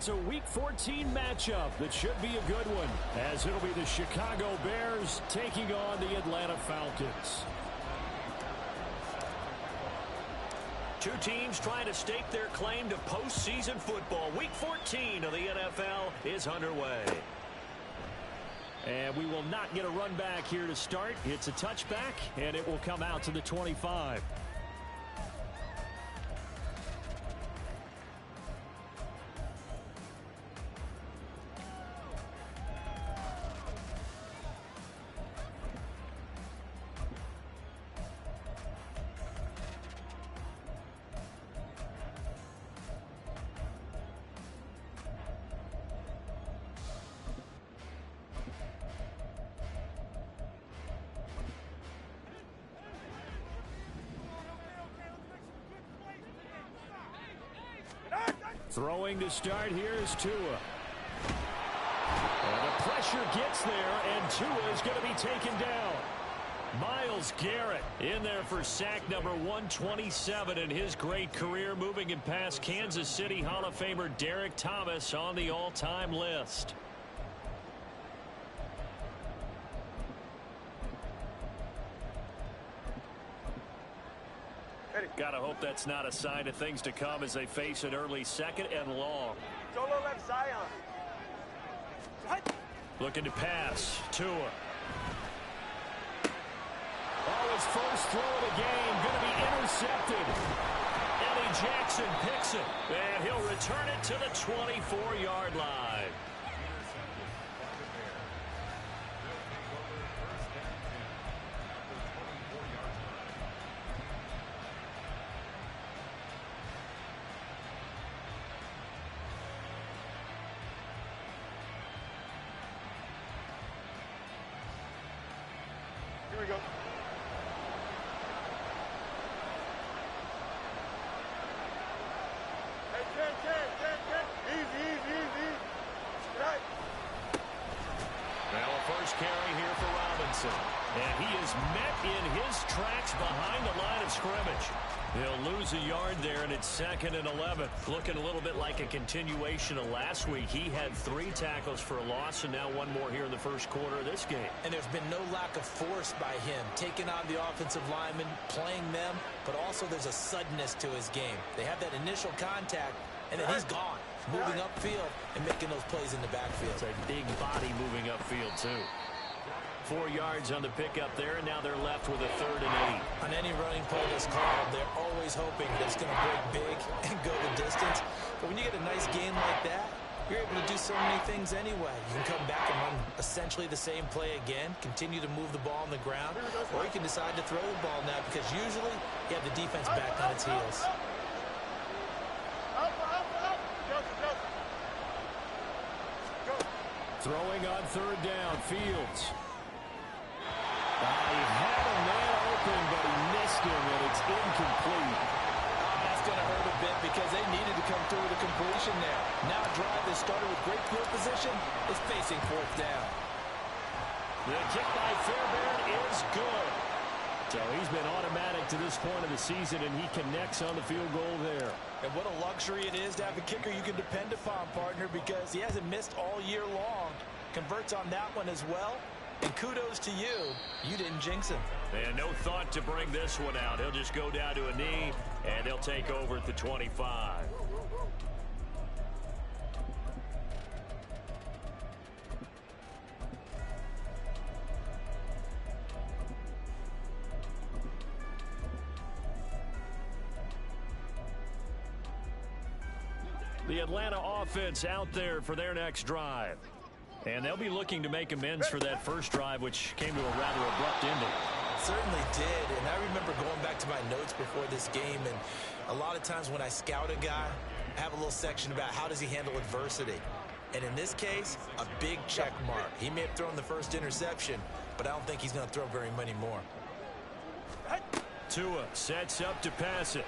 it's a Week 14 matchup that should be a good one, as it'll be the Chicago Bears taking on the Atlanta Falcons. Two teams trying to stake their claim to postseason football. Week 14 of the NFL is underway. And we will not get a run back here to start. It's a touchback, and it will come out to the 25. Throwing to start here is Tua. And the pressure gets there, and Tua is going to be taken down. Myles Garrett in there for sack number 127 in his great career, moving it past Kansas City Hall of Famer Derek Thomas on the all-time list. Gotta hope that's not a sign of things to come as they face an early second and long. Solo left Zion. Looking to pass. Tua. Oh, his first throw of the game going to be intercepted. Eddie Jackson picks it, and he'll return it to the 24-yard line. Here we go. Hey, 10. Easy. Right. Well, a first carry here for Robinson. And he is met in his tracks behind the line of scrimmage. He'll lose a yard there, and it's 2nd and 11. Looking a little bit like a continuation of last week. He had 3 tackles for a loss, and now 1 more here in the first quarter of this game. And there's been no lack of force by him, taking on the offensive linemen, playing them, but also there's a suddenness to his game. They have that initial contact, and then he's gone, moving upfield and making those plays in the backfield. It's a big body moving upfield, too. 4 yards on the pickup there, and now they're left with a 3rd and 8. On any running play that's called, they're always hoping that it's going to break big and go the distance. But when you get a nice game like that, you're able to do so many things anyway. You can come back and run essentially the same play again, continue to move the ball on the ground, or you can decide to throw the ball now because usually you have the defense back on its heels. Throwing on 3rd down, Fields. He had a man open, but he missed him, and it's incomplete. That's going to hurt a bit because they needed to come through with a completion there. Now a drive that started with great field position is facing 4th down. The kick by Fairbairn is good. So he's been automatic to this point of the season, and he connects on the field goal there. And what a luxury it is to have a kicker you can depend upon, partner, because he hasn't missed all year long. Converts on that one as well. And kudos to you. You didn't jinx him. And no thought to bring this one out. He'll just go down to a knee, and they'll take over at the 25. The Atlanta offense out there for their next drive. And they'll be looking to make amends for that first drive, which came to a rather abrupt ending. It certainly did, and I remember going back to my notes before this game, and a lot of times when I scout a guy, I have a little section about how does he handle adversity. And in this case, a big check mark. He may have thrown the first interception, but I don't think he's going to throw very many more. Tua sets up to pass it.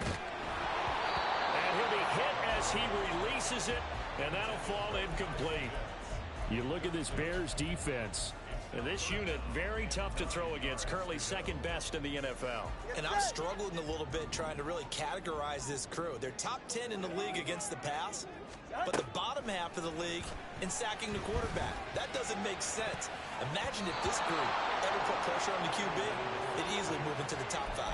And he'll be hit as he releases it, and that'll fall incomplete. You look at this Bears defense, and this unit very tough to throw against, currently 2nd best in the NFL. And I'm struggling a little bit trying to really categorize this crew. They're top 10 in the league against the pass, but the bottom bottom half of the league in sacking the quarterback. That doesn't make sense. Imagine if this group ever put pressure on the QB, they'd easily move into the top 5.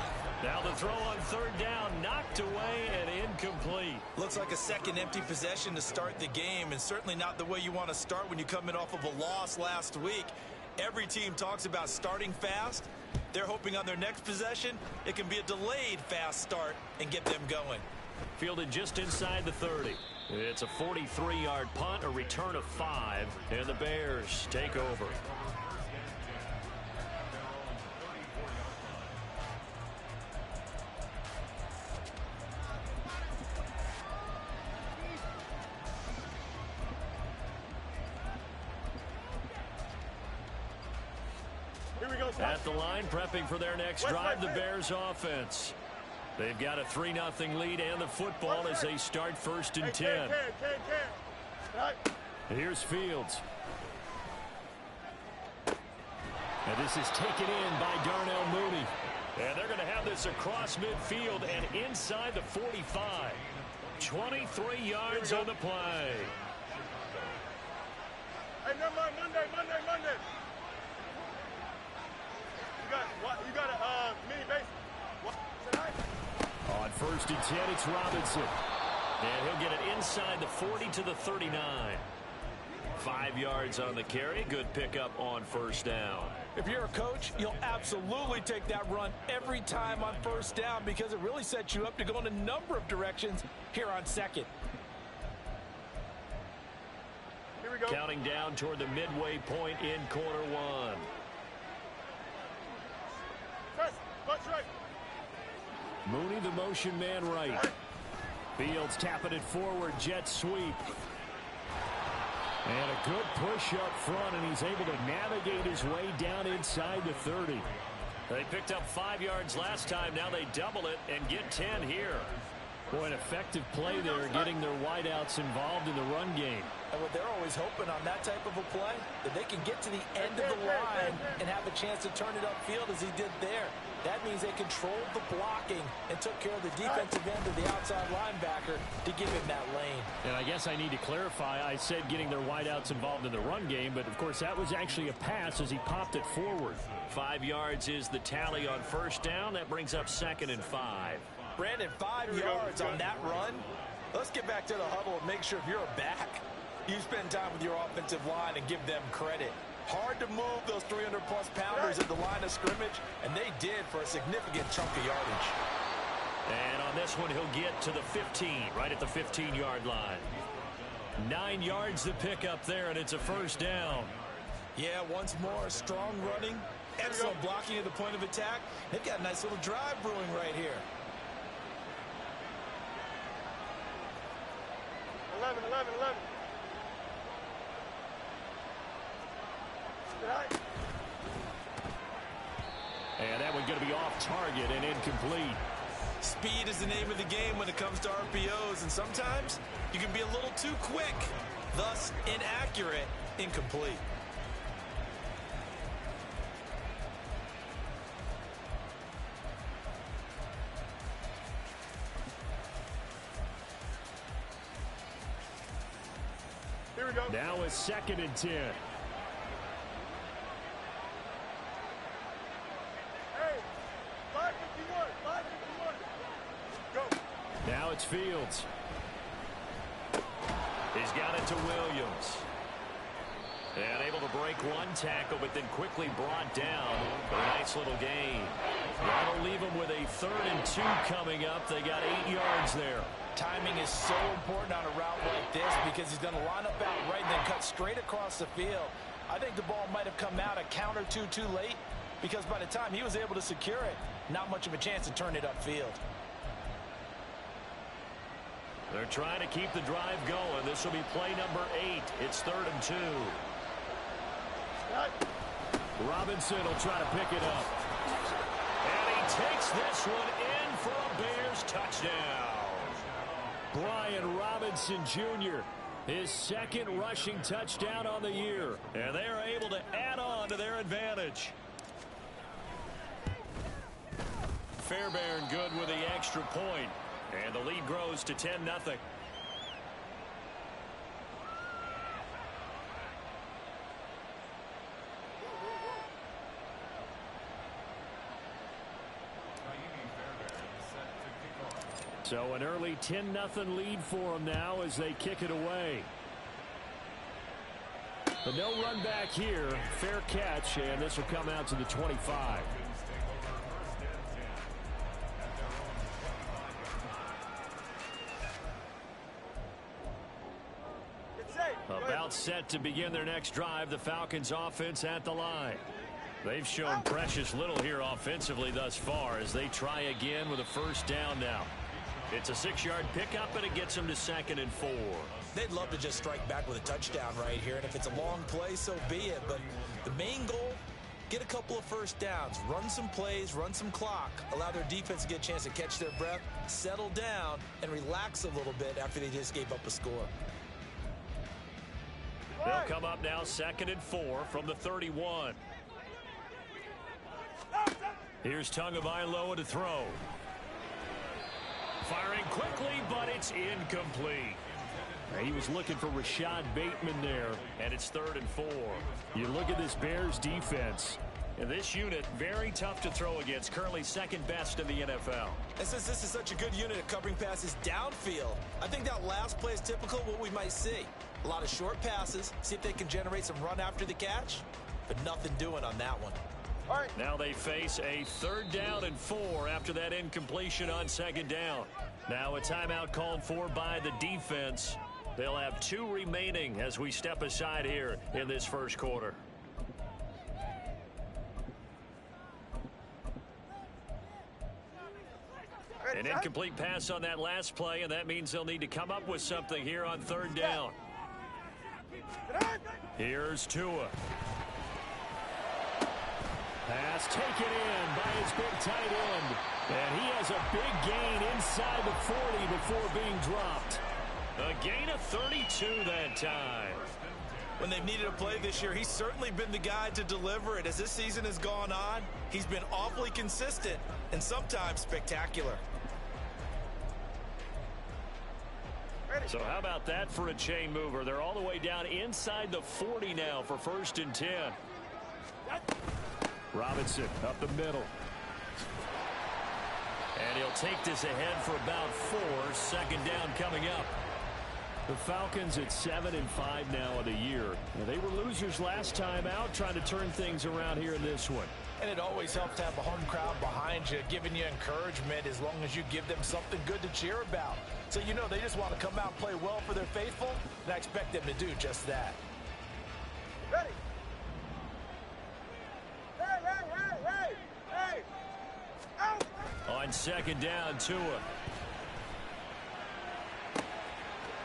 Now the throw on third down, knocked away and incomplete. Looks like a second empty possession to start the game, and certainly not the way you want to start when you're coming off of a loss last week. Every team talks about starting fast. They're hoping on their next possession, it can be a delayed fast start and get them going. Fielded just inside the 30. It's a 43-yard punt, a return of 5, and the Bears take over. Here we go. At the line, prepping for their next drive, the Bears offense. They've got a 3-0 lead and the football as they start 1st and 10. Here's Fields. And this is taken in by Darnell Mooney. And they're going to have this across midfield and inside the 45. 23 yards on the play. Hey, never mind. Monday. You got a mini base. What tonight? On 1st and 10, it's Robinson. And he'll get it inside the 40 to the 39. 5 yards on the carry. Good pickup on 1st down. If you're a coach, you'll absolutely take that run every time on 1st down because it really sets you up to go in a number of directions here on 2nd. Here we go. Counting down toward the midway point in quarter 1. Press right. Mooney, the motion man right. Fields tapping it forward, jet sweep. And a good push up front, and he's able to navigate his way down inside the 30. They picked up 5 yards last time. Now they double it and get 10 here. Boy, an effective play there, getting their wideouts involved in the run game. And what they're always hoping on that type of a play, that they can get to the end of the line and have a chance to turn it upfield as he did there. That means they controlled the blocking and took care of the defensive end of the outside linebacker to give him that lane. And I guess I need to clarify, I said getting their wideouts involved in the run game, but of course that was actually a pass as he popped it forward. 5 yards is the tally on 1st down. That brings up 2nd and 5. Brandon, 5 yards on that run. Let's get back to the huddle and make sure if you're a back, you spend time with your offensive line and give them credit. Hard to move those 300-plus pounders at the line of scrimmage, and they did for a significant chunk of yardage. And on this one, he'll get to the 15, right at the 15-yard line. 9 yards to pick up there, and it's a 1st down. Yeah, once more, strong running, excellent blocking at the point of attack. They've got a nice little drive brewing right here. 11. And that one going to be off target and incomplete. Speed is the name of the game when it comes to RPOs, and sometimes you can be a little too quick, thus inaccurate, incomplete. Here we go. Now a 2nd and 10. Hey, 5:51. Go. Now it's Fields. He's got it to Williams. And able to break one tackle, but then quickly brought down for a nice little gain. That'll leave him with a 3rd and 2 coming up. They got 8 yards there. Timing is so important on a route like this because he's going to line up out right and then cut straight across the field. I think the ball might have come out a count or two too late because by the time he was able to secure it, not much of a chance to turn it upfield. They're trying to keep the drive going. This will be play number 8. It's 3rd and 2. Robinson will try to pick it up. And he takes this one in for a Bears touchdown. Brian Robinson Jr., his 2nd rushing touchdown on the year. And they're able to add on to their advantage. Fairbairn good with the extra point. And the lead grows to 10-0. So an early 10-0 lead for them now as they kick it away. But no run back here. Fair catch, and this will come out to the 25. About set to begin their next drive. The Falcons offense at the line. They've shown precious little here offensively thus far as they try again with a first down now. It's a 6-yard pickup, and it gets them to 2nd and 4. They'd love to just strike back with a touchdown right here, and if it's a long play, so be it. But the main goal, get a couple of first downs, run some plays, run some clock, allow their defense to get a chance to catch their breath, settle down, and relax a little bit after they just gave up a score. They'll come up now 2nd and 4 from the 31. Here's Tagovailoa to throw. Firing quickly, but it's incomplete. He was looking for Rashad Bateman there, and it's 3rd and 4. You look at this Bears defense. And this unit, very tough to throw against, currently 2nd best in the NFL. And since this is such a good unit at covering passes downfield, I think that last play is typical of what we might see. A lot of short passes, see if they can generate some run after the catch, but nothing doing on that one. All right. Now they face a 3rd down and 4 after that incompletion on 2nd down. Now a timeout called for by the defense. They'll have 2 remaining as we step aside here in this first quarter. An incomplete pass on that last play, and that means they'll need to come up with something here on 3rd down. Here's Tua. Pass taken in by his big tight end. And he has a big gain inside the 40 before being dropped. A gain of 32 that time. When they've needed a play this year, he's certainly been the guy to deliver it. As this season has gone on, he's been awfully consistent and sometimes spectacular. So how about that for a chain mover? They're all the way down inside the 40 now for 1st and 10. Robinson up the middle. And he'll take this ahead for about 4. 2nd down coming up. The Falcons at 7 and 5 now of the year. They were losers last time out, trying to turn things around here in this one. And it always helps to have a home crowd behind you, giving you encouragement as long as you give them something good to cheer about. So you know they just want to come out and play well for their faithful, and I expect them to do just that. Ready. Hey. Out. On 2nd down, Tua.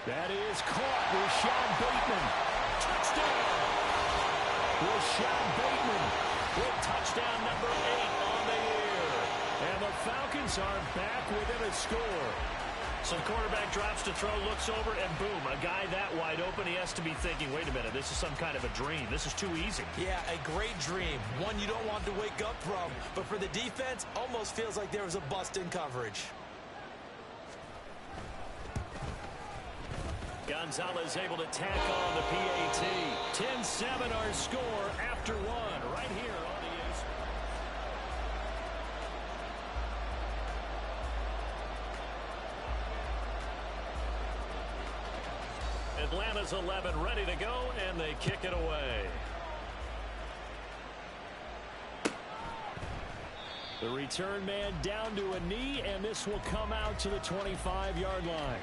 That is caught. Rashad Bateman. Touchdown. Rashad Bateman with touchdown number 8 on the year. And the Falcons are back within a score. So the quarterback drops to throw, looks over, and boom, a guy that wide open, he has to be thinking, wait a minute, this is some kind of a dream. This is too easy. Yeah, a great dream. One you don't want to wake up from. But for the defense, almost feels like there was a bust in coverage. Gonzalez able to tack on the PAT. 10-7 our score after 1 right here on the Ace. Atlanta's 11 ready to go, and they kick it away. The return man down to a knee, and this will come out to the 25-yard line.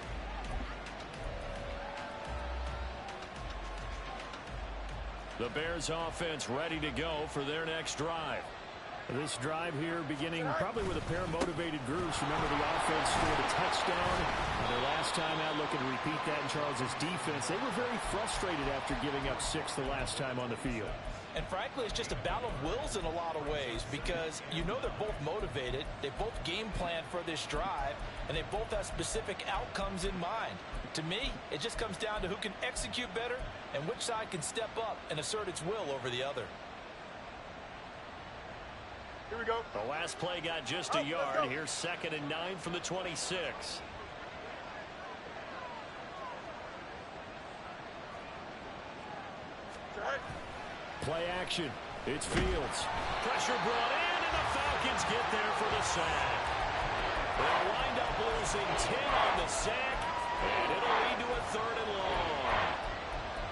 The Bears offense ready to go for their next drive. This drive here beginning probably with a pair of motivated groups. Remember, the offense scored a touchdown. Their last time out, looking to repeat that in Charles's defense. They were very frustrated after giving up 6 the last time on the field. And frankly, it's just a battle of wills in a lot of ways because you know they're both motivated. They both game plan for this drive, and they both have specific outcomes in mind. To me, it just comes down to who can execute better and which side can step up and assert its will over the other. Here we go. The last play got just a yard. Here's 2nd and 9 from the 26. Play action. It's Fields. Pressure brought in, and the Falcons get there for the sack. They'll wind up losing 10 on the sack, and it'll lead to a 3rd and long.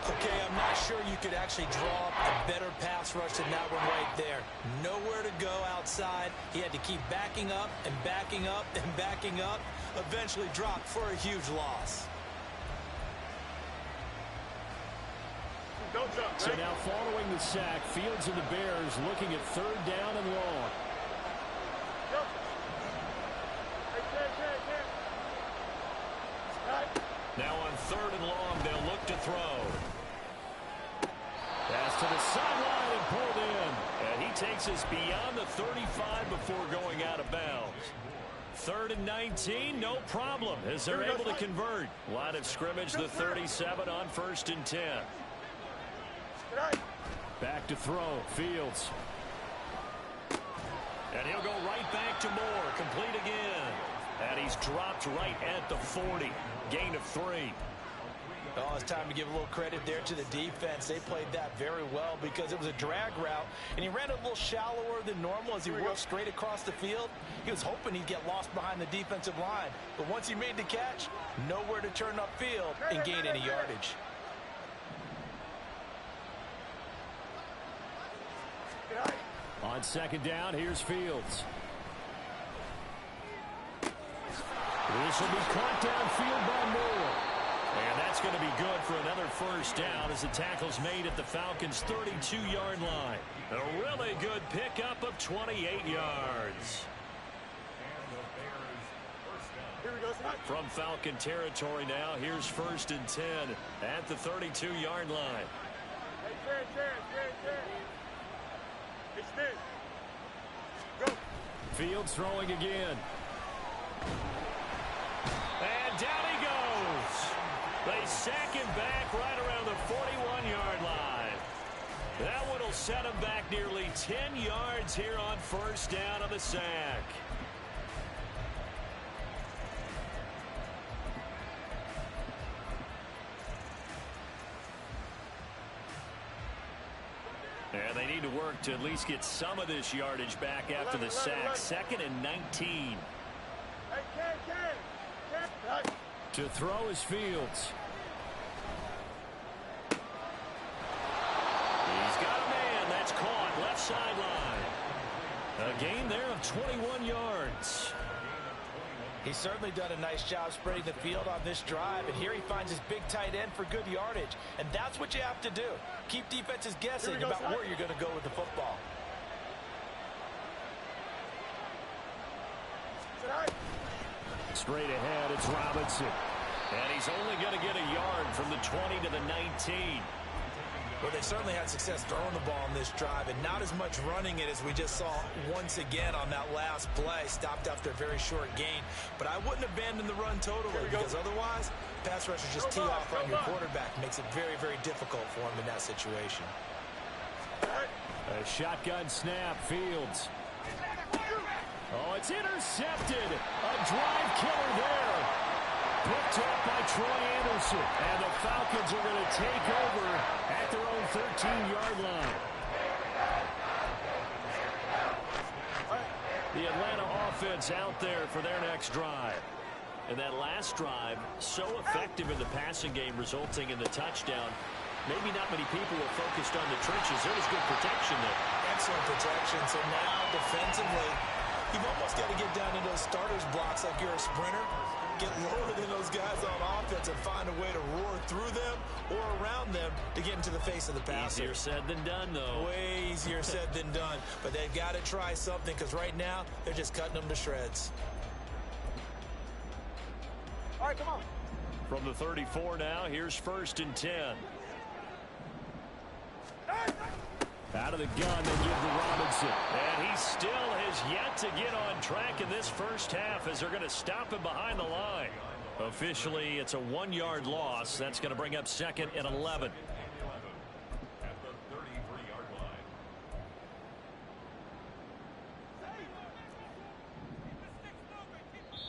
Okay, I'm not sure you could actually draw up a better pass rush than that one right there. Nowhere to go outside. He had to keep backing up and backing up and backing up. Eventually dropped for a huge loss. Don't jump, So now following the sack, Fields and the Bears looking at 3rd down and long. Now on 3rd and long, they'll look to throw. Pass to the sideline and pulled in. And he takes us beyond the 35 before going out of bounds. 3rd and 19, no problem, as they're able to convert. Line of scrimmage, the 37 on 1st and 10. Back to throw, Fields. And he'll go right back to Moore, complete again. And he's dropped right at the 40. Gain of 3. Oh, it's time to give a little credit there to the defense. They played that very well because it was a drag route, and he ran a little shallower than normal as he worked straight across the field. He was hoping he'd get lost behind the defensive line, but once he made the catch, nowhere to turn upfield and gain any yardage. On 2nd down, here's Fields. This will be caught downfield by Moore. And that's going to be good for another 1st down as the tackle's made at the Falcons' 32-yard line. A really good pickup of 28 yards. From Falcon territory now, here's 1st and 10 at the 32-yard line. Fields throwing again. And down he goes. They sack him back right around the 41-yard line. That one will set him back nearly 10 yards here on 1st down on the sack. And they need to work to at least get some of this yardage back after the sack. 2nd and 19. To throw is Fields. He's got a man. That's caught. Left sideline. A gain there of 21 yards. He's certainly done a nice job spreading the field on this drive, and here he finds his big tight end for good yardage. And that's what you have to do. Keep defenses guessing about where you're going to go with the football. Straight ahead, it's Robinson. And he's only going to get a yard from the 20 to the 19. Well, they certainly had success throwing the ball on this drive, and not as much running it as we just saw once again on that last play. Stopped after a very short gain. But I wouldn't abandon the run totally, because otherwise, pass rushers just tee off on your quarterback. Makes it very, very difficult for him in that situation. A shotgun snap, Fields. Oh, it's intercepted. A drive killer there. Picked up by Troy Anderson. And the Falcons are going to take over at their own 13-yard line. The Atlanta offense out there for their next drive. And that last drive, so effective in the passing game, resulting in the touchdown. Maybe not many people were focused on the trenches. There was good protection there. Excellent protection. So now, defensively, you've almost got to get down to those starters blocks like you're a sprinter. Get lower than those guys on offense and find a way to roar through them or around them to get into the face of the passer. Easier said than done, though. Way easier said than done. But they've got to try something, because right now they're just cutting them to shreds. All right, come on. From the 34 now, here's 1st and 10. Out of the gun, they give to Robinson. And he still has yet to get on track in this first half as they're going to stop him behind the line. Officially, it's a 1-yard loss. That's going to bring up 2nd and 11.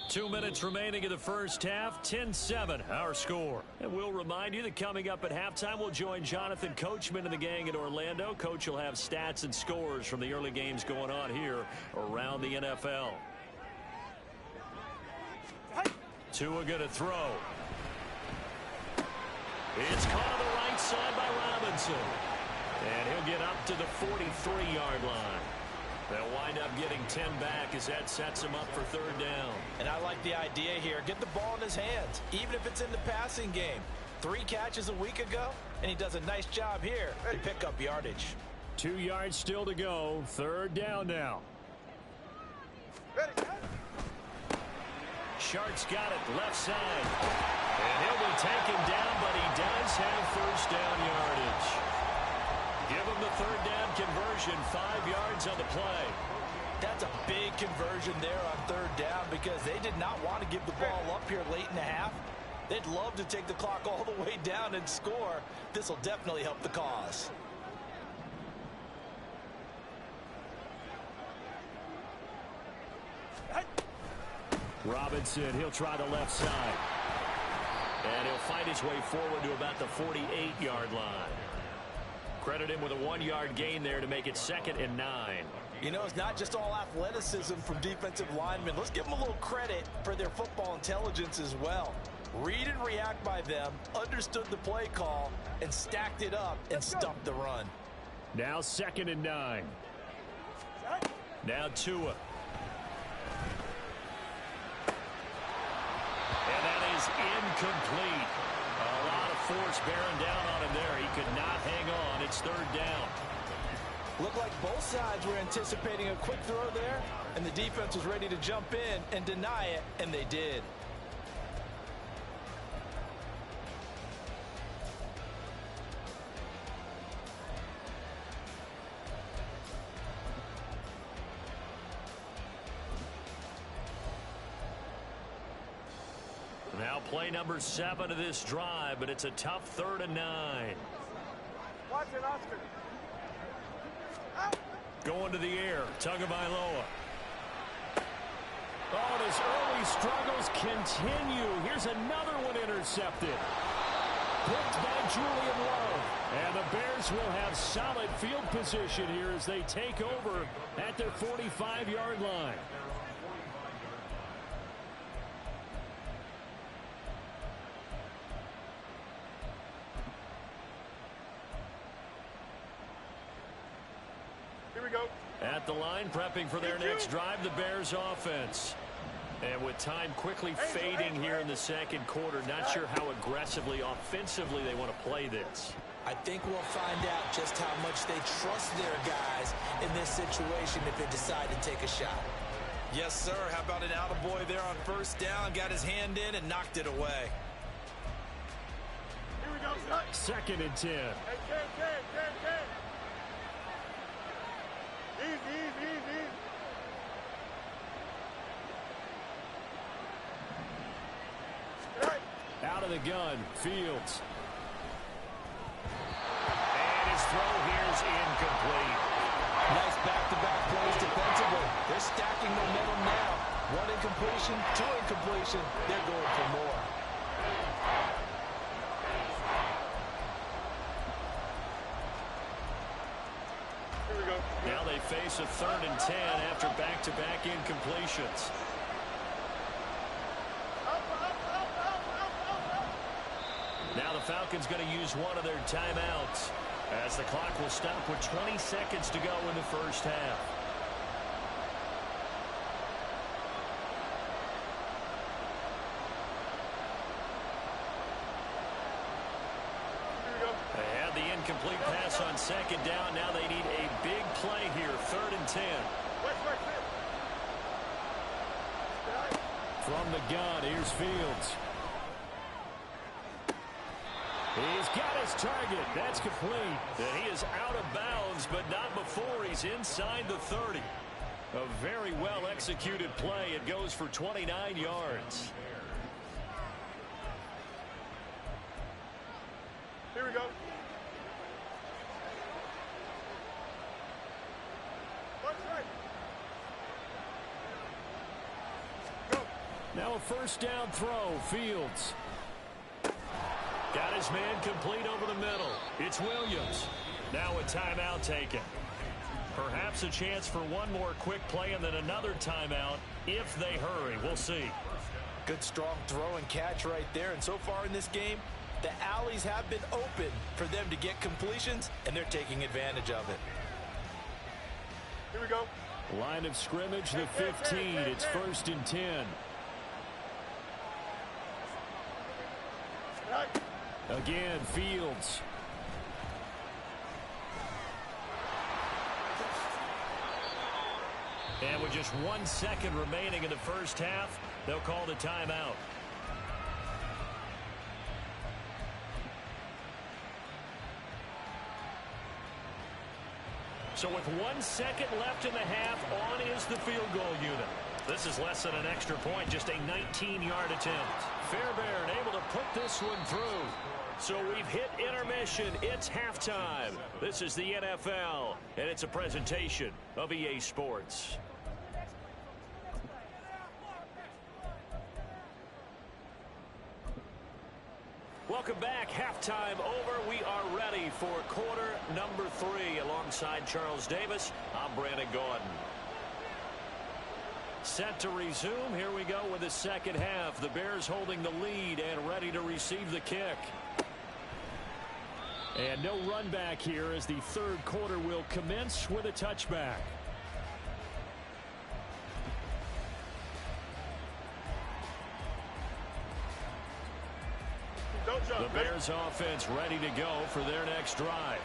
2 minutes remaining in the first half. 10-7 our score. And we'll remind you that coming up at halftime, we'll join Jonathan Coachman and the gang in Orlando. Coach will have stats and scores from the early games going on here around the NFL. Tua going to throw. It's caught on the right side by Robinson. And he'll get up to the 43-yard line. They'll wind up getting 10 back as that sets him up for third down. And I like the idea here. Get the ball in his hands, even if it's in the passing game. 3 catches a week ago, and he does a nice job here to pick up yardage. 2 yards still to go. Third down now. Shark's got it left side. And he'll be taken down, but he does have first down yardage. Give him the third down conversion, 5 yards on the play. That's a big conversion there on third down because they did not want to give the ball up here late in the half. They'd love to take the clock all the way down and score. This will definitely help the cause. Robinson, he'll try the left side. And he'll fight his way forward to about the 48-yard line. Credit him with a 1-yard gain there to make it 2nd and 9. You know, it's not just all athleticism from defensive linemen. Let's give them a little credit for their football intelligence as well. Read and react by them, understood the play call, and stacked it up and stuffed the run. Now 2nd and 9. Now Tua. And that is incomplete. A lot of force bearing down on him there. He could not hang on. It's third down. Looked like both sides were anticipating a quick throw there, and the defense was ready to jump in and deny it, and they did. Now play number 7 of this drive, but it's a tough 3rd and 9. Watch it, Oscar. Going to the air, Tagovailoa. Oh, and his early struggles continue. Here's another one intercepted. Picked by Julian Love. And the Bears will have solid field position here as they take over at their 45-yard line. Here we go. At the line, prepping for their next drive, the Bears offense. And with time quickly fading here in the second quarter, not sure how aggressively, offensively they want to play this. I think we'll find out just how much they trust their guys in this situation if they decide to take a shot. Yes, sir. How about an attaboy there on first down? Got his hand in and knocked it away. Here we go, son. 2nd and 10. Hey, Ken. Easy. Right. Out of the gun, Fields. And his throw here's incomplete. Nice back-to-back plays defensively. They're stacking momentum now. 1 incompletion, 2 incompletion. They're going for more. Here we go. Now they face a 3rd and 10 after back-to-back incompletions. Now the Falcons going to use one of their timeouts as the clock will stop with 20 seconds to go in the first half. They had the incomplete pass on 2nd down. Now they need a big play here, 3rd and 10. From the gun, here's Fields. He's got his target. That's complete. And he is out of bounds, but not before he's inside the 30. A very well-executed play. It goes for 29 yards. Here we go. Go. Now a first down throw, Fields. Got his man complete over the middle. It's Williams. Now a timeout taken. Perhaps a chance for one more quick play and then another timeout if they hurry. We'll see. Good, strong throw and catch right there. And so far in this game, the alleys have been open for them to get completions, and they're taking advantage of it. Here we go. Line of scrimmage, the 15. It's 1st and 10. Again, Fields. And with just 1 second remaining in the first half, they'll call the timeout. So with 1 second left in the half, on is the field goal unit. This is less than an extra point, just a 19-yard attempt. Fairbairn able to put this one through. So we've hit intermission. It's halftime. This is the NFL, and it's a presentation of EA Sports. Welcome back. Halftime over. We are ready for quarter number 3. Alongside Charles Davis, I'm Brandon Gordon. Set to resume. Here we go with the second half. The Bears holding the lead and ready to receive the kick. And no run back here as the third quarter will commence with a touchback. The Bears offense ready to go for their next drive.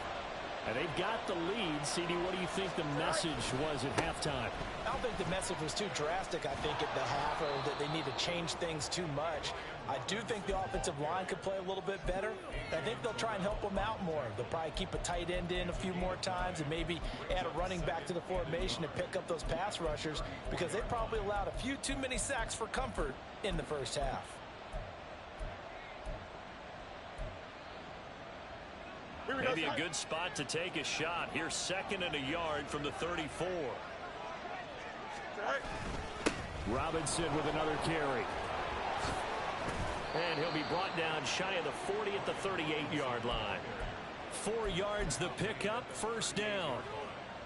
And they've got the lead. CD, what do you think the message was at halftime? I don't think the message was too drastic, I think, at the half, or that they need to change things too much. I do think the offensive line could play a little bit better. I think they'll try and help them out more. They'll probably keep a tight end in a few more times and maybe add a running back to the formation and pick up those pass rushers, because they probably allowed a few too many sacks for comfort in the first half. Maybe a good spot to take a shot. Here's 2nd and a yard from the 34. Robinson with another carry. And he'll be brought down shy of the 40 at the 38-yard line. 4 yards the pickup, first down.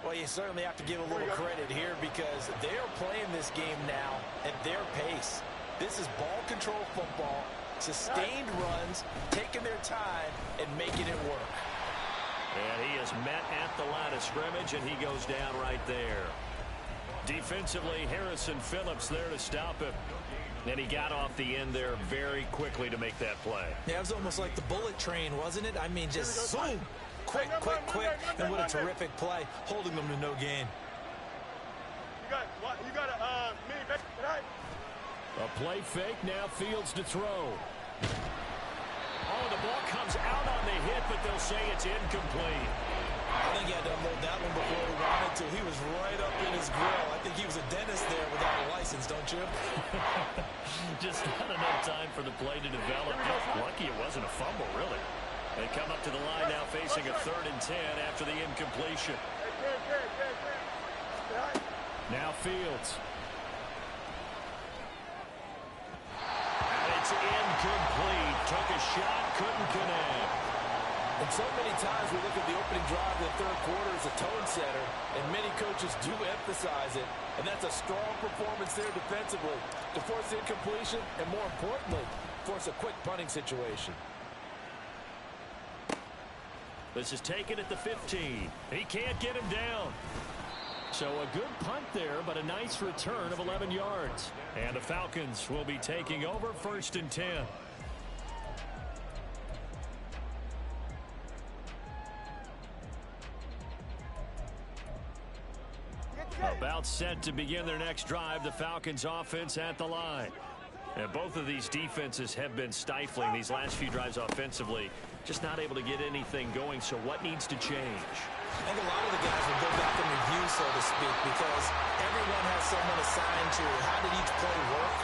Well, you certainly have to give a little credit here, because they're playing this game now at their pace. This is ball control football, sustained runs, taking their time, and making it work. And he is met at the line of scrimmage, and he goes down right there. Defensively, Harrison Phillips there to stop him. And he got off the end there very quickly to make that play. Yeah, it was almost like the bullet train, wasn't it? I mean, just boom, quick, and what a terrific play, holding them to no gain. You got a mini back tonight. A play fake, now Fields to throw. Oh, the ball comes out on the hit, but they'll say it's incomplete. I think he had to unload that one before he wanted to. He was right up in his grill. I think he was a dentist there without a license, don't you? Just not enough time for the play to develop. Lucky it wasn't a fumble, really. They come up to the line now facing a 3rd and 10 after the incompletion. Now Fields. And it's incomplete. Took a shot, couldn't connect. And so many times we look at the opening drive of the third quarter as a tone setter, and many coaches do emphasize it, and that's a strong performance there defensively to force incompletion and, more importantly, force a quick punting situation. This is taken at the 15. He can't get him down. So a good punt there, but a nice return of 11 yards. And the Falcons will be taking over, 1st and 10. About set to begin their next drive, the Falcons offense at the line. And both of these defenses have been stifling these last few drives offensively. Just not able to get anything going, so what needs to change? I think a lot of the guys will go back and review, so to speak, because everyone has someone assigned to how did each play work.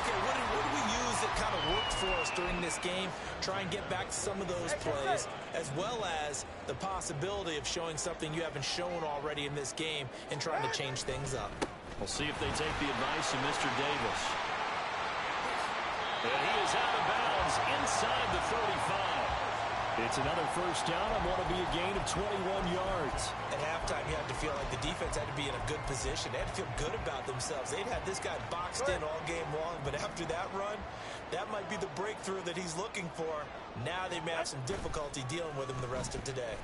Okay, what did we use that kind of worked for us during this game? Try and get back to some of those plays, as well as the possibility of showing something you haven't shown already in this game and trying to change things up. We'll see if they take the advice of Mr. Davis. And he is out of bounds inside the 35. It's another first down on what will be a gain of 21 yards. At halftime, you had to feel like the defense had to be in a good position. They had to feel good about themselves. They'd had this guy boxed in all game long, but after that run, that might be the breakthrough that he's looking for. Now they may have some difficulty dealing with him the rest of today.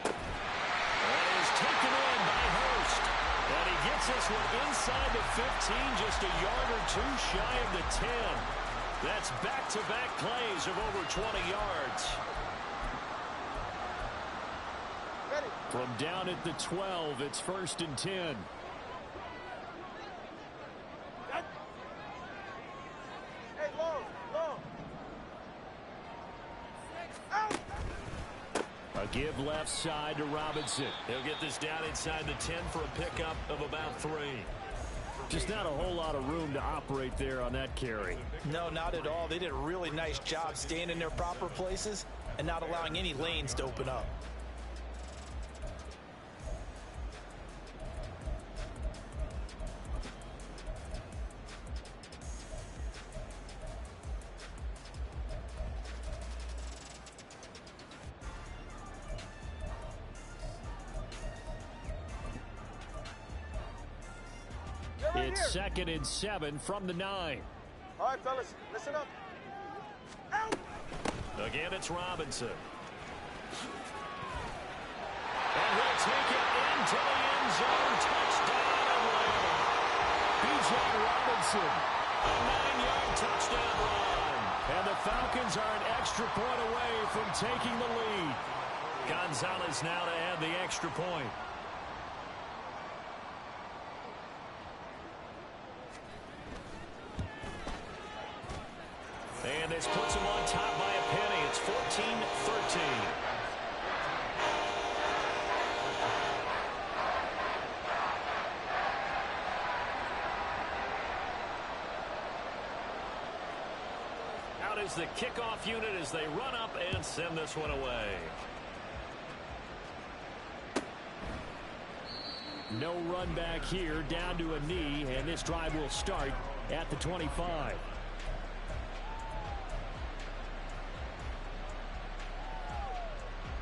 That is taken in by Hurst. And he gets this one inside the 15, just a yard or two shy of the 10. That's back-to-back plays of over 20 yards. From down at the 12, it's 1st and 10. Hey, long. A give left side to Robinson. He'll get this down inside the 10 for a pickup of about 3. Just not a whole lot of room to operate there on that carry. No, not at all. They did a really nice job staying in their proper places and not allowing any lanes to open up. It's 2nd and 7 from the 9. All right, fellas, listen up. Out. Again, it's Robinson. And he'll take it into the end zone. Touchdown, Atlanta. B.J. Robinson. A 9-yard touchdown run. And the Falcons are an extra point away from taking the lead. Gonzalez now to add the extra point. And this puts him on top by a penny. It's 14-13. Out is the kickoff unit as they run up and send this one away. No run back here, down to a knee, and this drive will start at the 25.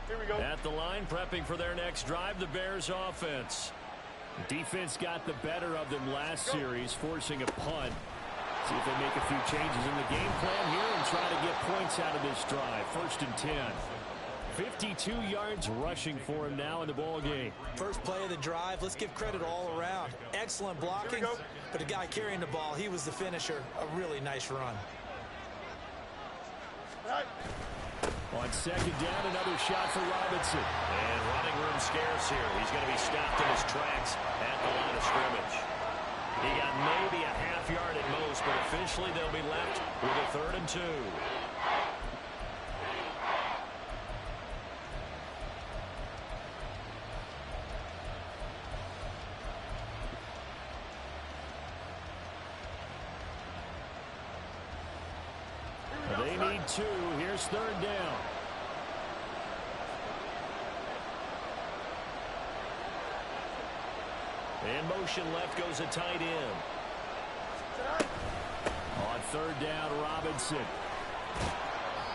Here we go. At the line, prepping for their next drive, the Bears offense. Defense got the better of them last series, forcing a punt. See if they make a few changes in the game plan here and try to get points out of this drive. 1st and 10. 52 yards rushing for him now in the ball game. First play of the drive, let's give credit all around. Excellent blocking, but the guy carrying the ball, he was the finisher. A really nice run. All right. On 2nd down, another shot for Robinson. And running room scarce here. He's going to be stopped in his tracks at the line of scrimmage. He got maybe a half yard at most, but officially they'll be left with a 3rd and 2. They need 2. Here's 3rd down. And motion left goes a tight end. On 3rd down, Robinson.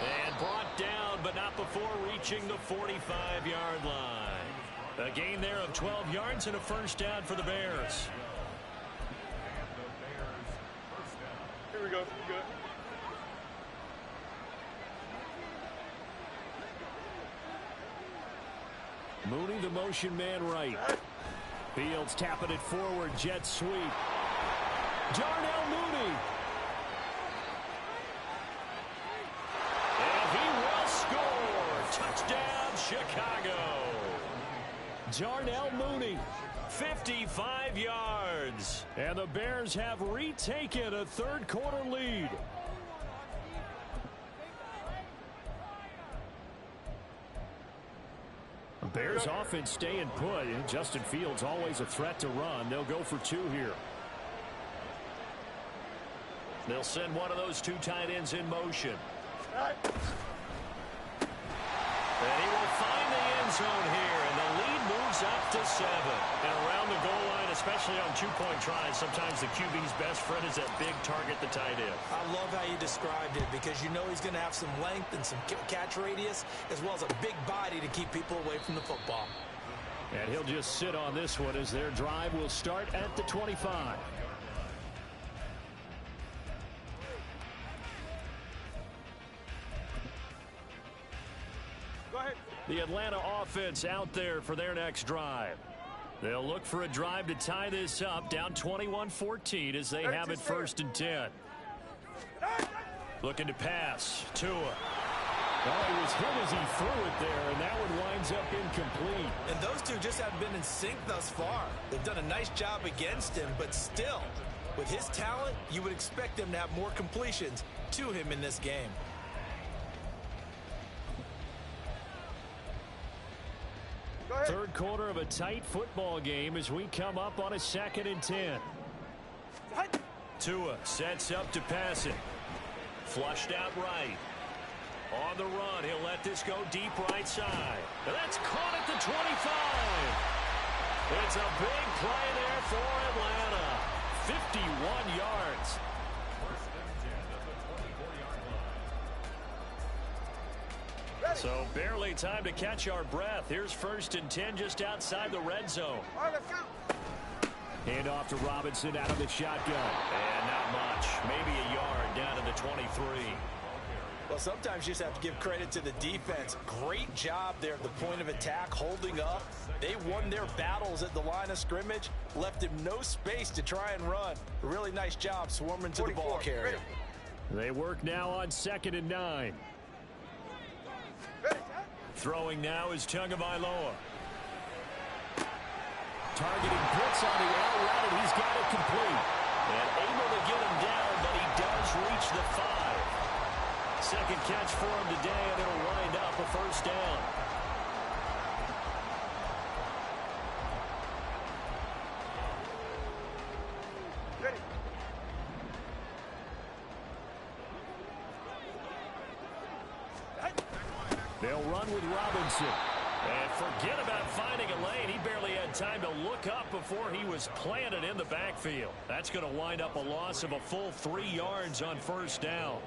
And brought down, but not before reaching the 45-yard line. A gain there of 12 yards and a first down for the Bears. Here we go. Good. Mooney, the motion man right. Fields tapping it forward, jet sweep. Darnell Mooney. And he will score. Touchdown, Chicago. Darnell Mooney. 55 yards. And the Bears have retaken a 3rd quarter lead. Bears offense staying put. Justin Fields always a threat to run. They'll go for 2 here. They'll send one of those 2 tight ends in motion. Right. And he will find the end zone here, and the lead moves up to 7. And around the goal line, especially on two-point tries, sometimes the QB's best friend is that big target, the tight end. I love how you described it because you know he's going to have some length and some catch radius as well as a big body to keep people away from the football. And he'll just sit on this one as their drive will start at the 25. Go ahead. The Atlanta offense out there for their next drive. They'll look for a drive to tie this up, down 21-14 as they have it 1st and 10. Looking to pass. Tua. Well, he was hit as he threw it there, and that one winds up incomplete. And those two just haven't been in sync thus far. They've done a nice job against him, but still, with his talent, you would expect them to have more completions to him in this game. Third quarter of a tight football game as we come up on a 2nd and 10. Tua sets up to pass it. Flushed out right. On the run, he'll let this go deep right side. And that's caught at the 25. It's a big play there for Atlanta. 51 yards. So barely time to catch our breath. Here's 1st and 10 just outside the red zone. Hand off to Robinson out of the shotgun. And not much. Maybe a yard down to the 23. Well, sometimes you just have to give credit to the defense. Great job there at the point of attack, holding up. They won their battles at the line of scrimmage, left him no space to try and run. A really nice job swarming to the ball carrier. They work now on 2nd and 9. Throwing now is Tagovailoa. Targeting blitz on the out route, and he's got it complete. And able to get him down, but he does reach the 5. Second catch for him today, and it'll wind up a 1st down. They'll run with Robinson. And forget about finding a lane. He barely had time to look up before he was planted in the backfield. That's going to wind up a loss of a full 3 yards on 1st down.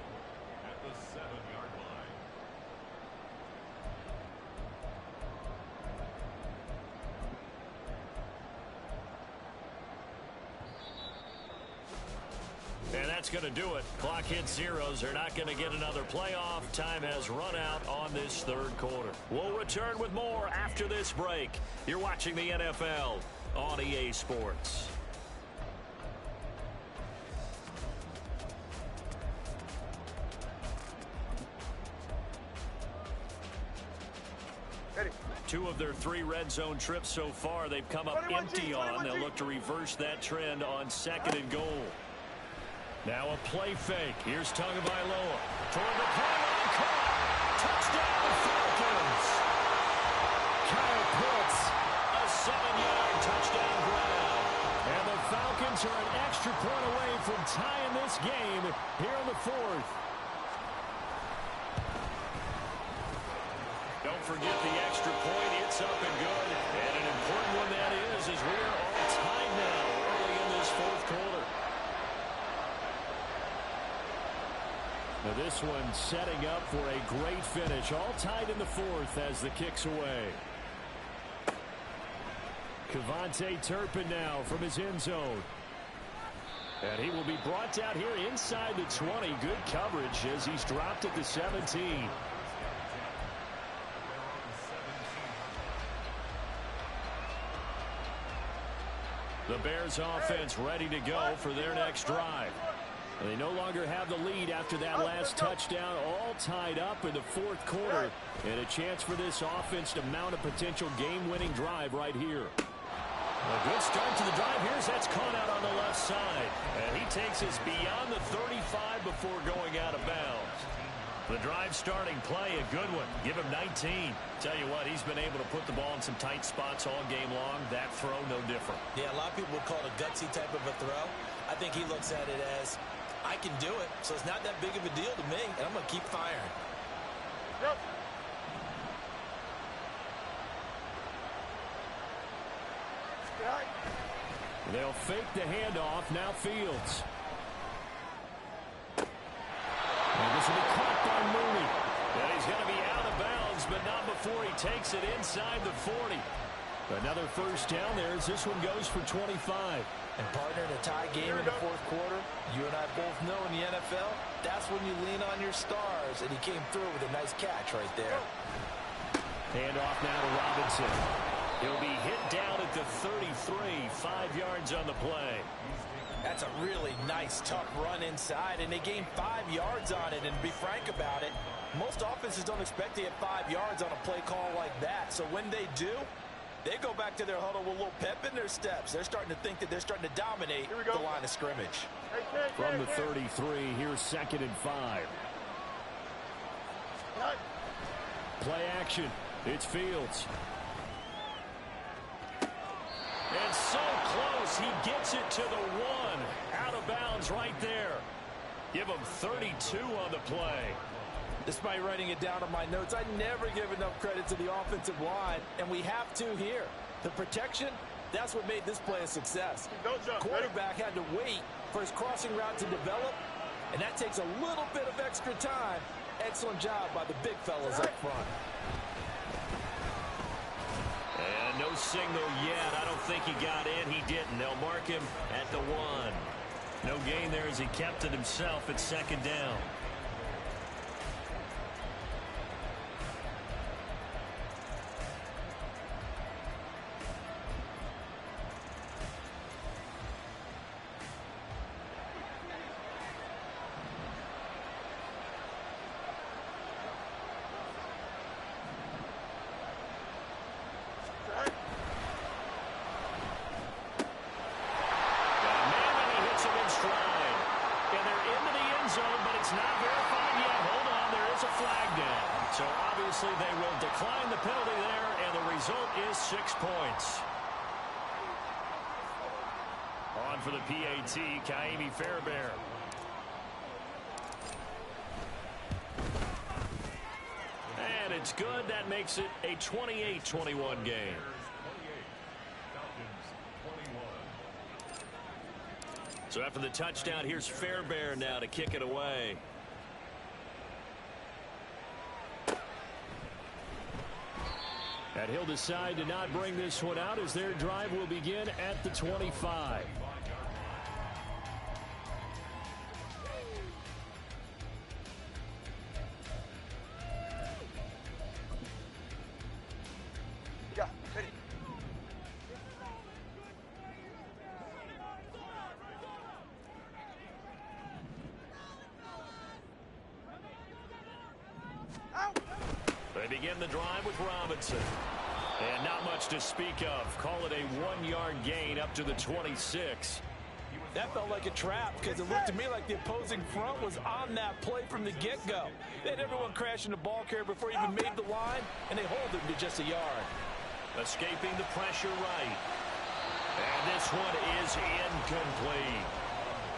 At the 7-yard line. And that's going to do it. Clock hits zeros. They're not going to get another playoff. Time has run out on this 3rd quarter. We'll return with more after this break. You're watching the NFL on EA Sports. Ready. 2 of their 3 red zone trips so far they've come up empty on. They'll look to reverse that trend on 2nd and goal. Now a play fake. Here's Tagovailoa. Toward the pylon. Caught. Touchdown, Falcons. Kyle Pitts. A 7-yard touchdown grab. And the Falcons are an extra point away from tying this game here in the 4th. Don't forget the extra point. It's up and good. And an important one that is as we are all tied now early in this 4th quarter. Now this one setting up for a great finish. All tied in the 4th as the kick's away. Kevontae Turpin now from his end zone. And he will be brought down here inside the 20. Good coverage as he's dropped at the 17. The Bears offense ready to go for their next drive. They no longer have the lead after that last touchdown, all tied up in the 4th quarter. And a chance for this offense to mount a potential game-winning drive right here. A good start to the drive. Here's that's caught out on the left side. And he takes us beyond the 35 before going out of bounds. The drive starting play, a good one. Give him 19. Tell you what, he's been able to put the ball in some tight spots all game long. That throw, no different. Yeah, a lot of people would call it a gutsy type of a throw. I think he looks at it as, I can do it, so it's not that big of a deal to me, and I'm going to keep firing. Yep. They'll fake the handoff. Now Fields. And this will be caught by Mooney. And he's going to be out of bounds, but not before he takes it inside the 40. Another first down there as this one goes for 25. And partner, in a tie game in the fourth quarter, you and I both know in the NFL, that's when you lean on your stars. And he came through with a nice catch right there. Handoff now to Robinson. He'll be hit down at the 33, 5 yards on the play. That's a really nice, tough run inside, and they gained 5 yards on it. And to be frank about it, most offenses don't expect to get 5 yards on a play call like that. So when they do, they go back to their huddle with a little pep in their steps. They're starting to think that they're starting to dominate the line of scrimmage. From the 33, here's 2nd and 5. Play action. It's Fields. And so close, he gets it to the 1. Out of bounds right there. Give him 32 on the play. Despite writing it down on my notes, I never give enough credit to the offensive line, and we have to here. The protection, that's what made this play a success. Don't jump. Quarterback had to wait for his crossing route to develop, and that takes a little bit of extra time. Excellent job by the big fellas up front. And no signal yet. I don't think he got in. He didn't. They'll mark him at the 1. No gain there as he kept it himself at 2nd down. So obviously they will decline the penalty there, and the result is 6 points. On for the PAT, Kaimi Fairbairn. And it's good. That makes it a 28-21 game. So after the touchdown, here's Fairbairn now to kick it away. And he'll decide to not bring this one out as their drive will begin at the 25. They begin the drive with Robinson. And not much to speak of. Call it a 1-yard gain up to the 26. That felt like a trap because it looked to me like the opposing front was on that play from the get-go. They had everyone crashing the ball carrier before he even made the line, and they hold him to just a yard. Escaping the pressure right. And this one is incomplete.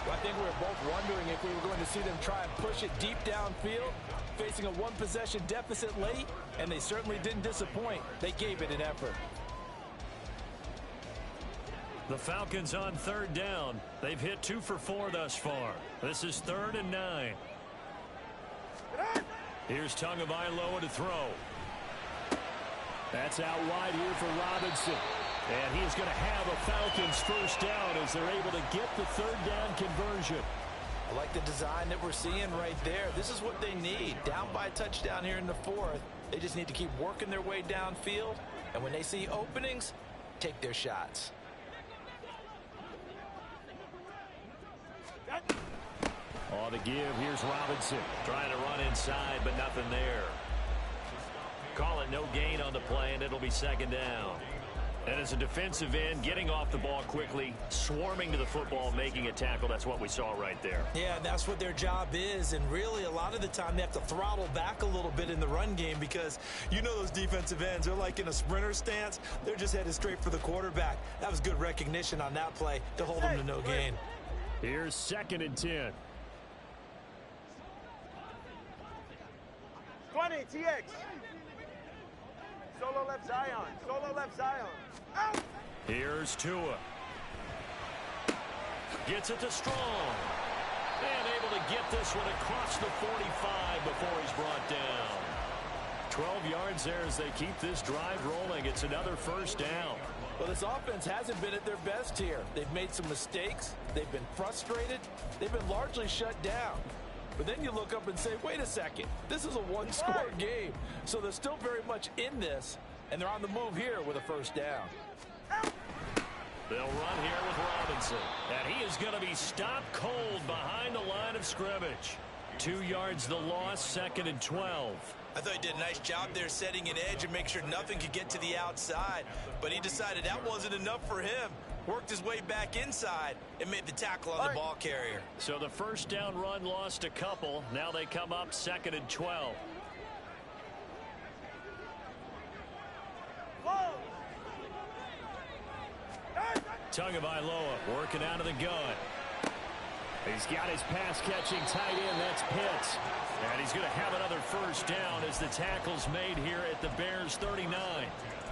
Well, I think we were both wondering if we were going to see them try and push it deep downfield, facing a one-possession deficit late, and they certainly didn't disappoint. They gave it an effort. The Falcons on 3rd down. They've hit 2 for 4 thus far. This is 3rd and 9. Here's Tagovailoa to throw. That's out wide here for Robinson. And he's going to have a Falcons first down as they're able to get the 3rd down conversion. I like the design that we're seeing right there. This is what they need. Down by a touchdown here in the 4th. They just need to keep working their way downfield. And when they see openings, take their shots. On the give, here's Robinson. Trying to run inside, but nothing there. Call it no gain on the play, and it'll be 2nd down. And as a defensive end, getting off the ball quickly, swarming to the football, making a tackle, that's what we saw right there. Yeah, that's what their job is, and really a lot of the time they have to throttle back a little bit in the run game because you know those defensive ends, they're like in a sprinter stance. They're just headed straight for the quarterback. That was good recognition on that play to hold them to no gain. Here's 2nd and 10. 20, TX. Solo left Zion. Solo left Zion. Out. Here's Tua. Gets it to Strong. And able to get this one across the 45 before he's brought down. 12 yards there as they keep this drive rolling. It's another first down. Well, this offense hasn't been at their best here. They've made some mistakes. They've been frustrated. They've been largely shut down. But then you look up and say, wait a second, this is a one-score game. So they're still very much in this, and they're on the move here with a first down. They'll run here with Robinson. And he is going to be stopped cold behind the line of scrimmage. 2 yards the loss, 2nd and 12. I thought he did a nice job there setting an edge and make sure nothing could get to the outside. But he decided that wasn't enough for him. Worked his way back inside and made the tackle on the ball carrier. So the first down run lost a couple. Now they come up 2nd and 12. Tagovailoa working out of the gun. He's got his pass-catching tight end. That's Pitts. And he's going to have another first down as the tackle's made here at the Bears' 39.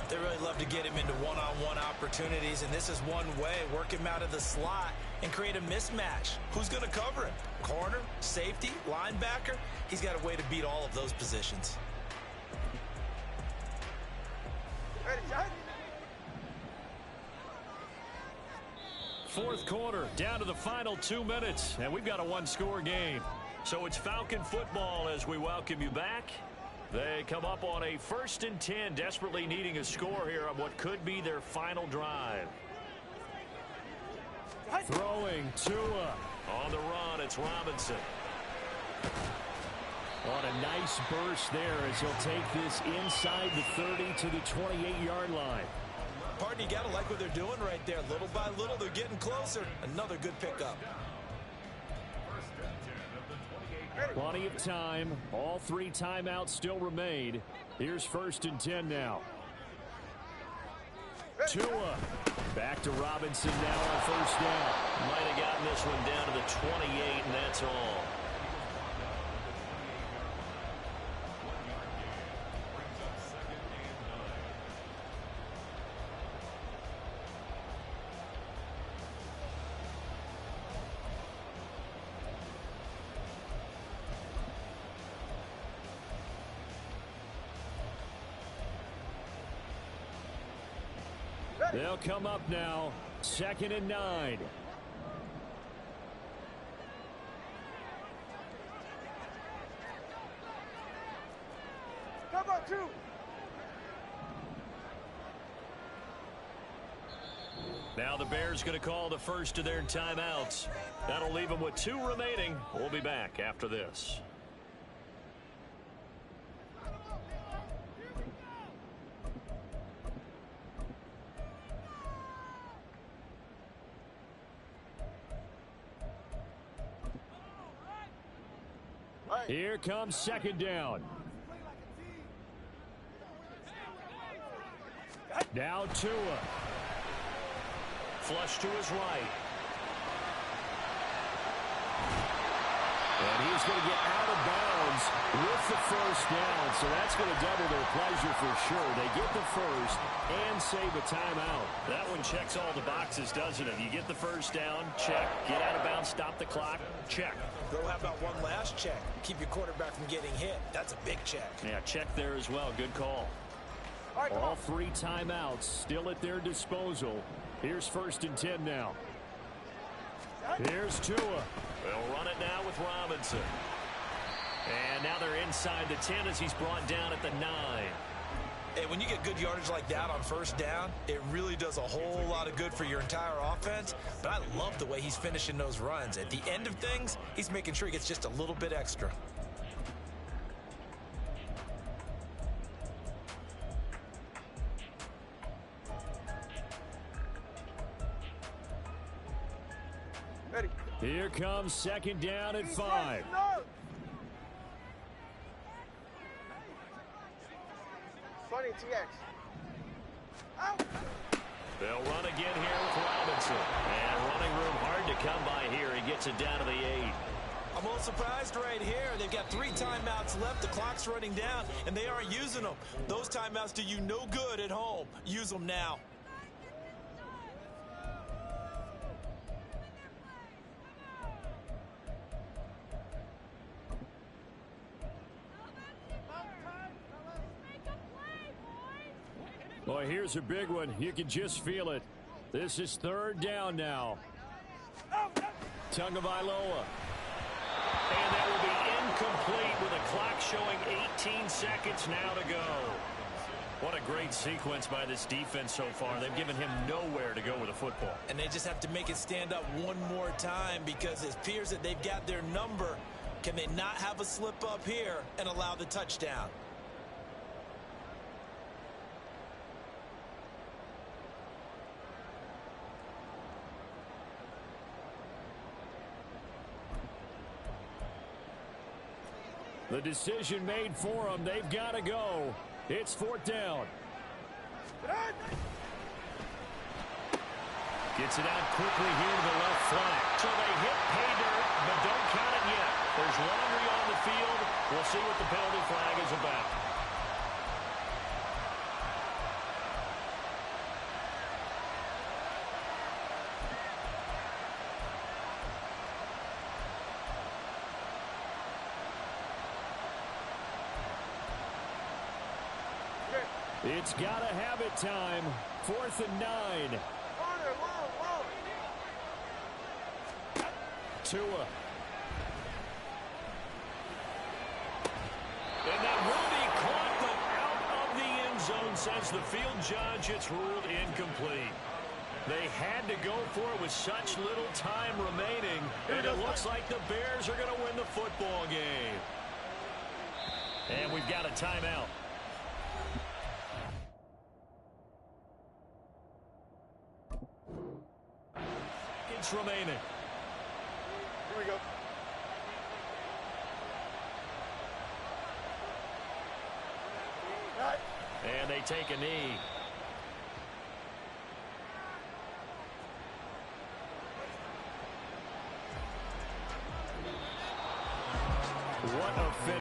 They really love to get him into one-on-one opportunities, and this is one way. Work him out of the slot and create a mismatch. Who's going to cover him? Corner, safety, linebacker? He's got a way to beat all of those positions. Ready, John? Fourth quarter, down to the final 2 minutes, and we've got a one-score game. So it's Falcon football as we welcome you back. They come up on a 1st and 10, desperately needing a score here on what could be their final drive. Throwing Tua. On the run, it's Robinson. On a nice burst there as he'll take this inside the 30 to the 28-yard line. Partner, you got to like what they're doing right there. Little by little, they're getting closer. Another good pickup. Plenty of time. All 3 timeouts still remain. Here's 1st and 10 now. Tua. Back to Robinson now on 1st down. Might have gotten this one down to the 28, and that's all. They'll come up now, 2nd and 9. Come on, 2. Now the Bears going to call the first of their timeouts. That'll leave them with 2 remaining. We'll be back after this. Here comes 2nd down. Now Tua. Flush to his right. And he's going to get out of bounds with the first down. So that's going to double their pleasure for sure. They get the first and save a timeout. That one checks all the boxes, doesn't it? You get the first down, check. Get out of bounds, stop the clock, check. Go, how about one last check? Keep your quarterback from getting hit. That's a big check. Yeah, check there as well. Good call. All 3 timeouts still at their disposal. Here's 1st and 10 now. Here's Tua. They'll run it now with Robinson. And now they're inside the 10 as he's brought down at the 9. Hey, when you get good yardage like that on 1st down, it really does a whole lot of good for your entire offense. But I love the way he's finishing those runs. At the end of things, he's making sure he gets just a little bit extra. Ready. Here comes 2nd down at 5. Funny TX. Out. They'll run again here with Robinson. And running room hard to come by here. He gets it down to the 8. I'm a little surprised right here. They've got 3 timeouts left. The clock's running down, and they aren't using them. Those timeouts do you no good at home. Use them now. Boy, here's a big one. You can just feel it. This is third down now. Tagovailoa. And that will be incomplete with a clock showing 18 seconds now to go. What a great sequence by this defense so far. They've given him nowhere to go with the football. And they just have to make it stand up one more time because it appears that they've got their number. Can they not have a slip up here and allow the touchdown? The decision made for them. They've got to go. It's fourth down. Gets it out quickly here to the left flank. So they hit pay dirt, but don't count it yet. There's laundry on the field. We'll see what the penalty flag is about. It's got to have it time. 4th and 9. Tua. And that will be caught, but out of the end zone, says the field judge. It's ruled incomplete. They had to go for it with such little time remaining, and it looks like the Bears are going to win the football game. And we've got a timeout. Seconds remaining. Here we go. Right. And they take a knee. What a finish.